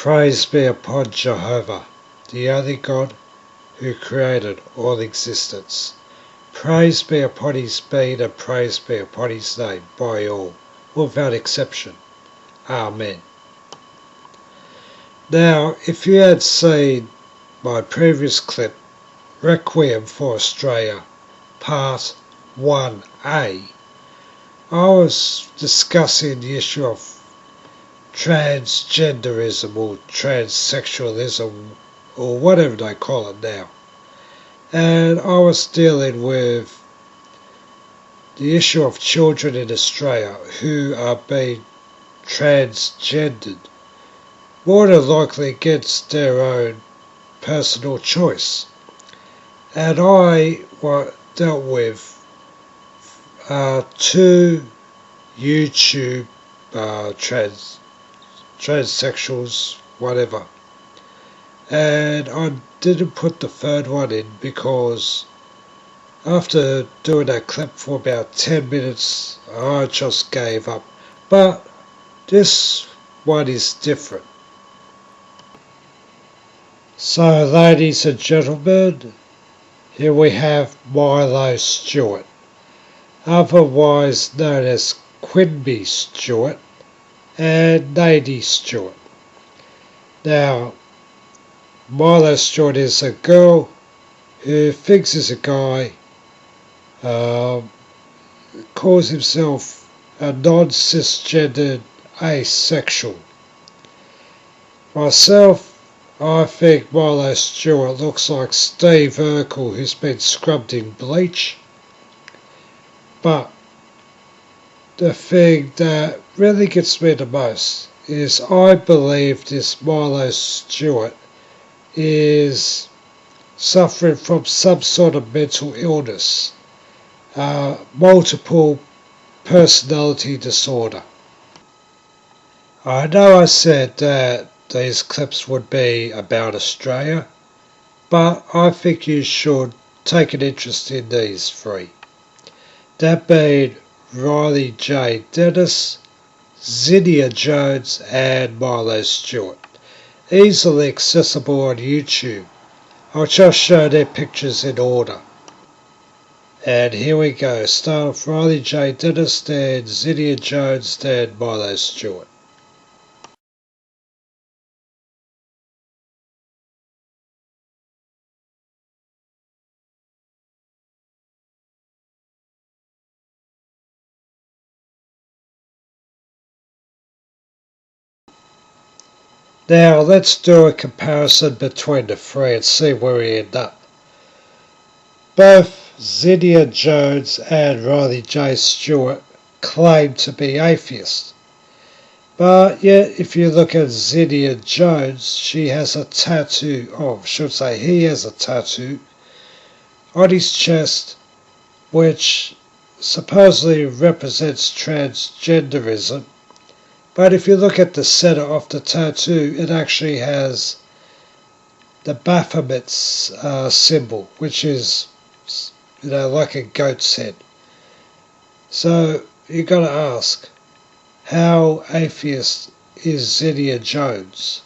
Praise be upon Jehovah, the only God who created all existence. Praise be upon his being and praise be upon his name by all, without exception. Amen. Now, if you had seen my previous clip, Requiem for Australia, Part 1A, I was discussing the issue of transgenderism or transsexualism or whatever they call it now. And I was dealing with the issue of children in Australia who are being transgendered, more than likely against their own personal choice. And I dealt with two YouTube transsexuals, whatever. And I didn't put the third one in because after doing that clip for about 10 minutes, I just gave up. But this one is different. So, ladies and gentlemen, here we have Milo Stewart, otherwise known as Quinby Stewart and Nadie Stewart. Now, Milo Stewart is a girl who thinks he's a guy, calls himself a non-cisgendered asexual. Myself, I think Milo Stewart looks like Steve Urkel who's been scrubbed in bleach. But the thing that really gets me the most is I believe this Milo Stewart is suffering from some sort of mental illness, multiple personality disorder. I know I said that these clips would be about Australia, but I think you should take an interest in these three. That being Riley J. Dennis, Zinnia Jones and Milo Stewart. Easily accessible on YouTube. I'll just show their pictures in order. And here we go. Start with Riley J. Dennis, then Zinnia Jones, then Milo Stewart. Now let's do a comparison between the three and see where we end up. Both Zinnia Jones and Riley J. Stewart claim to be atheists. But yet if you look at Zinnia Jones, she has a tattoo, he has a tattoo on his chest which supposedly represents transgenderism. But if you look at the center of the tattoo, it actually has the Baphomet's symbol, which is, like a goat's head. So you got to ask, how atheist is Zinnia Jones?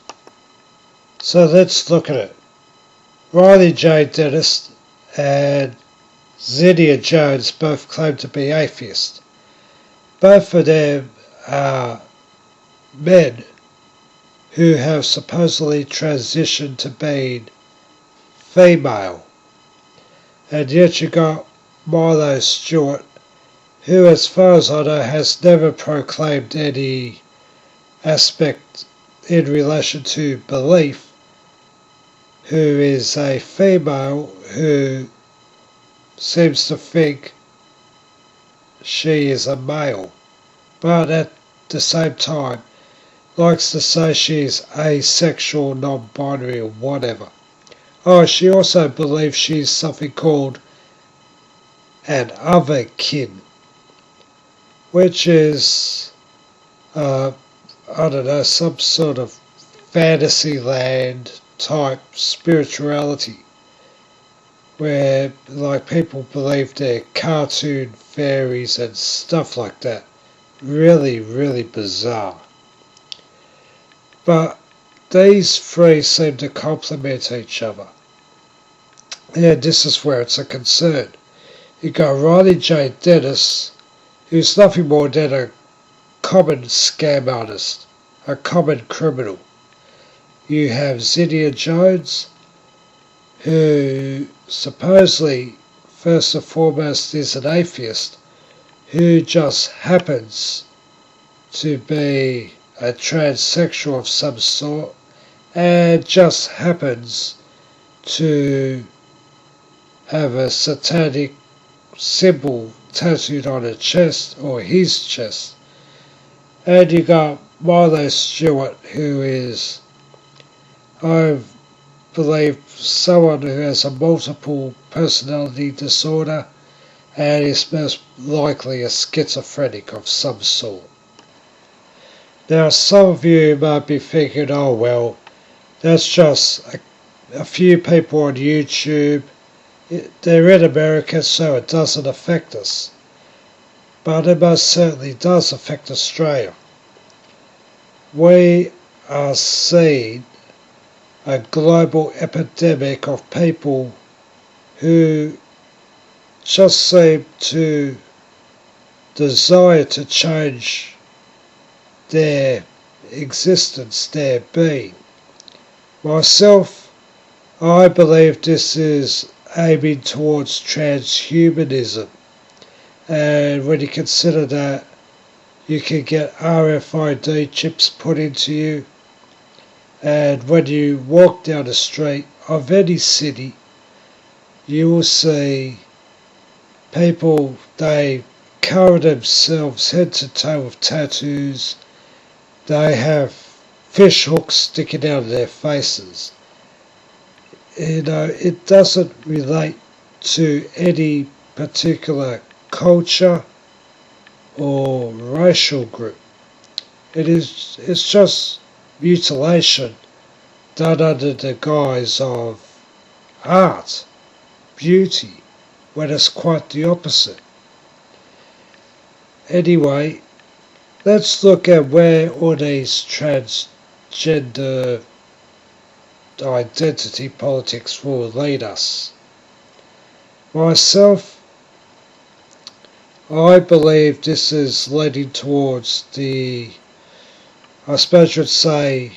So let's look at it. Riley J. Dennis and Zinnia Jones both claim to be atheists. Both of them are men who have supposedly transitioned to being female. And yet you got Milo Stewart, who as far as I know has never proclaimed any aspect in relation to belief, who is a female who seems to think she is a male, but at the same time likes to say she's asexual, non-binary or whatever. Oh, she also believes she's something called an otherkin, which is, some sort of fantasy land type spirituality, where people believe they're cartoon fairies and stuff like that. Really, really bizarre. But these three seem to complement each other. And this is where it's a concern. You got Riley J. Dennis, who's nothing more than a common scam artist, a common criminal. You have Zydia Jones, who supposedly, first and foremost, is an atheist, who just happens to be a transsexual of some sort, and just happens to have a satanic symbol tattooed on her chest, or his chest. And you got Milo Stewart, who is, I believe, someone who has a multiple personality disorder and is most likely a schizophrenic of some sort. Now, some of you might be thinking, oh well, that's just a few people on YouTube. They're in America, so it doesn't affect us. But it most certainly does affect Australia. We are seeing a global epidemic of people who just seem to desire to change their existence, their being. Myself, I believe this is aiming towards transhumanism, and when you consider that you can get RFID chips put into you, and when you walk down the street of any city, you will see people, they cover themselves head to toe with tattoos. They have fish hooks sticking out of their faces. It doesn't relate to any particular culture or racial group. It's just mutilation done under the guise of art, beauty, when it's quite the opposite. Anyway, let's look at where all these transgender identity politics will lead us. Myself, I believe this is leading towards I suppose you'd say,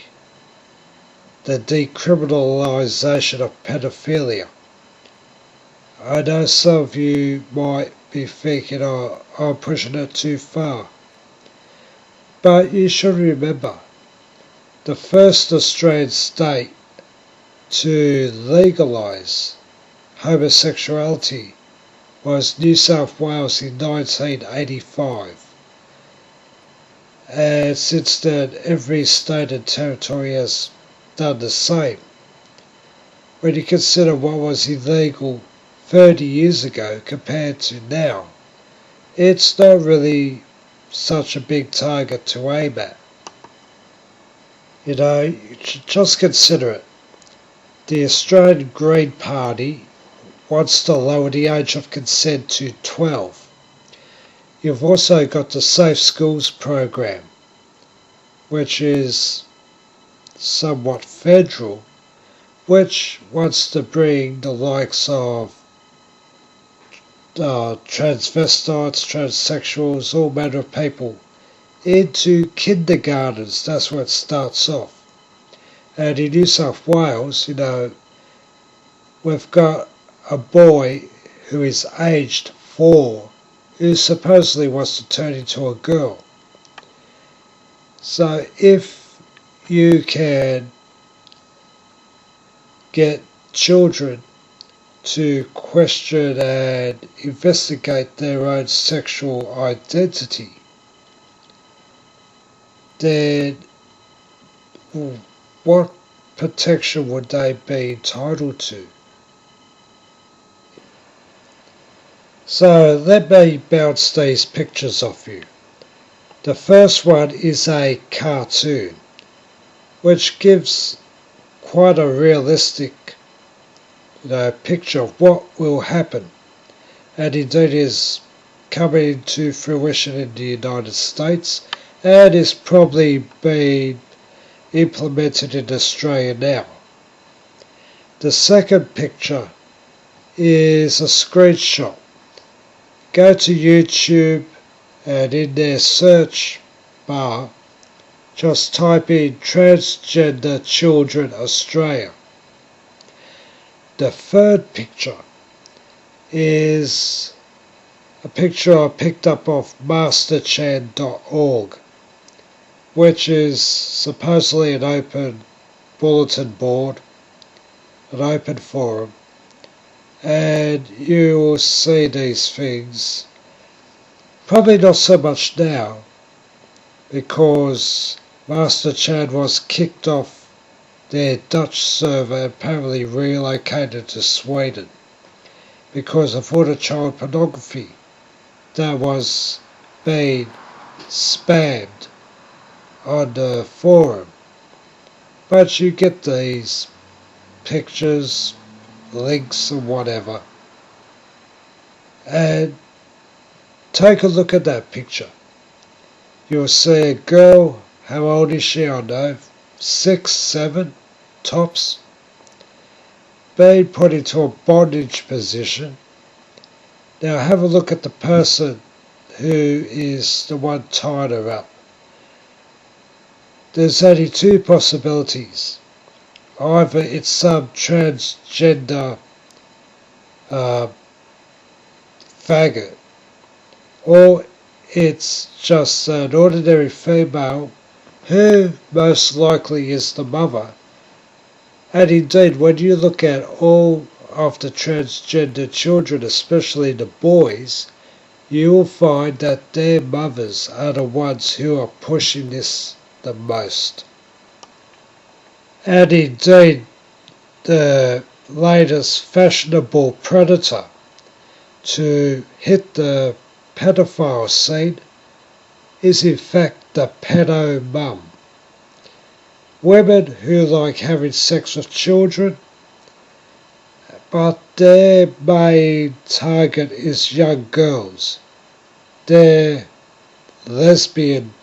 the decriminalisation of pedophilia. I know some of you might be thinking, oh, I'm pushing it too far. But you should remember, the first Australian state to legalise homosexuality was New South Wales in 1985. And since then, every state and territory has done the same. When you consider what was illegal 30 years ago compared to now, it's not really such a big target to aim at. You should just consider it. The Australian Green Party wants to lower the age of consent to 12. You've also got the Safe Schools program, which is somewhat federal, which wants to bring the likes of transvestites, transsexuals, all manner of people into kindergartens. That's where it starts off. And in New South Wales, we've got a boy who is aged 4 who supposedly wants to turn into a girl. So if you can get children to question and investigate their own sexual identity, then what protection would they be entitled to? So let me bounce these pictures off you. The first one is a cartoon, which gives quite a realistic picture of what will happen, and indeed is coming to fruition in the United States, and is probably being implemented in Australia now. The second picture is a screenshot. Go to YouTube and in their search bar just type in Transgender Children Australia. The third picture is a picture I picked up off masterchan.org, which is supposedly an open bulletin board, an open forum, and you will see these things. Probably not so much now, because Master Chan was kicked off their Dutch server and apparently relocated to Sweden because of all the child pornography that was being spammed on the forum. But you get these pictures, links and whatever, and take a look at that picture. You'll see a girl, how old is she? I don't know, 6, 7, tops, being put into a bondage position. Now have a look at the person who is the one tying her up. There's only two possibilities. Either it's some transgender faggot, or it's just an ordinary female who most likely is the mother. And indeed, when you look at all of the transgender children, especially the boys, you will find that their mothers are the ones who are pushing this the most. And indeed, the latest fashionable predator to hit the pedophile scene is in fact the pedo mum. Women who like having sex with children, but their main target is young girls. They're lesbian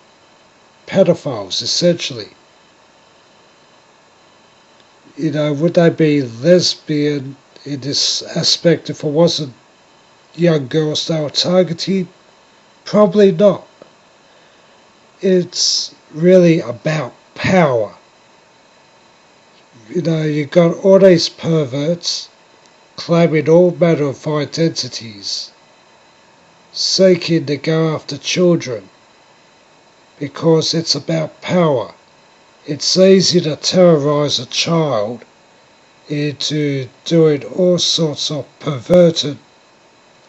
pedophiles, essentially. You know, would they be lesbian in this aspect if it wasn't young girls they were targeting? Probably not. It's really about power. You know, you've got all these perverts claiming all manner of identities, seeking to go after children, because it's about power. It's easy to terrorise a child into doing all sorts of perverted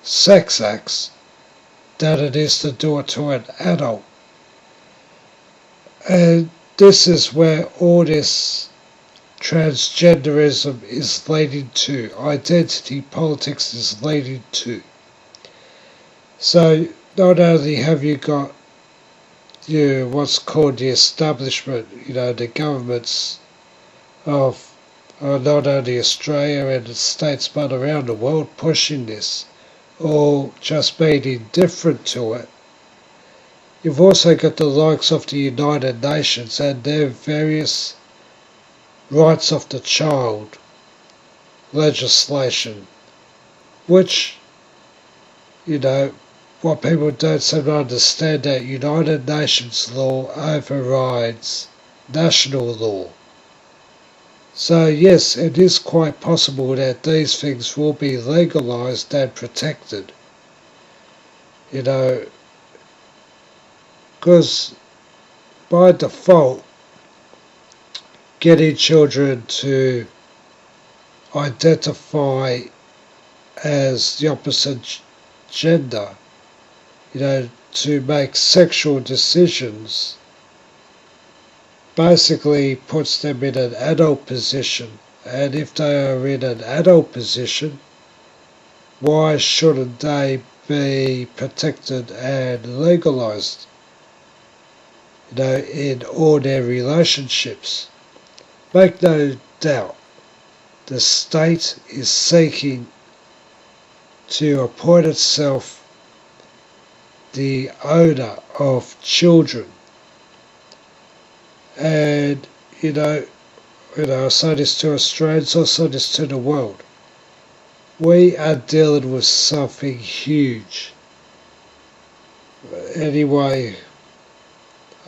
sex acts than it is to do it to an adult. And this is where all this transgenderism is leading to, identity politics is leading to. So not only have you got what's called the establishment, the governments of not only Australia and the States but around the world pushing this, or just being indifferent to it. You've also got the likes of the United Nations and their various rights of the child legislation, which, what people don't seem to understand, that United Nations law overrides national law. So yes, it is quite possible that these things will be legalised and protected. Because by default, getting children to identify as the opposite gender, to make sexual decisions, basically puts them in an adult position. And if they are in an adult position, why shouldn't they be protected and legalised, in all their relationships? Make no doubt, the state is seeking to appoint itself the owner of children. And, you know, I say this to Australians, I say this to the world. We are dealing with something huge. Anyway,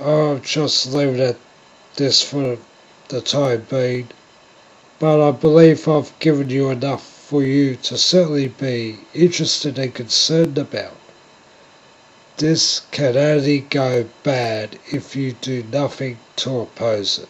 I'll just leave it at this for the time being. But I believe I've given you enough for you to certainly be interested and concerned about. This can only go bad if you do nothing to oppose it.